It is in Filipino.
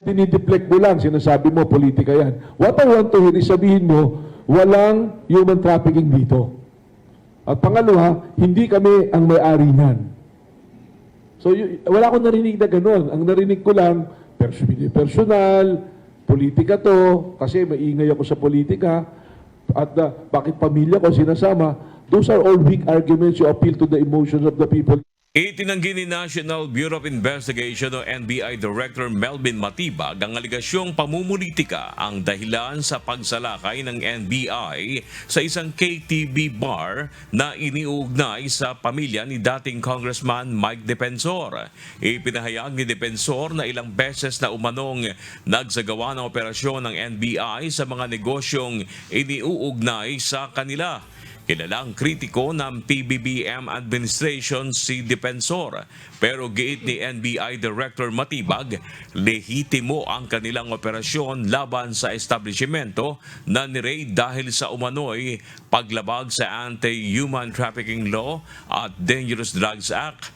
dinideflect mo lang, sinasabi mo, politika yan. What I want to hear is sabihin mo, walang human trafficking dito. At pangalawa, hindi kami ang may-ari niyan. So, wala akong narinig na gano'n. Ang narinig ko lang, personal, politika to, kasi maingay ako sa politika, at bakit pamilya ko sinasama. Those are all weak arguments. You appeal to the emotions of the people. Itinanggi ni National Bureau of Investigation o NBI Director Melvin Matibag ang aligasyong pamumulitika ang dahilan sa pagsalakay ng NBI sa isang KTV bar na iniuugnay sa pamilya ni dating Congressman Mike Depensor. Ipinahayag ni Depensor na ilang beses na umanong nagsagawa ng operasyon ng NBI sa mga negosyong iniuugnay sa kanila. Kilalang kritiko ng PBBM administration si Depensor, pero giit ni NBI Director Matibag, lehitimo ang kanilang operasyon laban sa establishmento na ni-raid dahil sa umano'y paglabag sa Anti-Human Trafficking Law at Dangerous Drugs Act.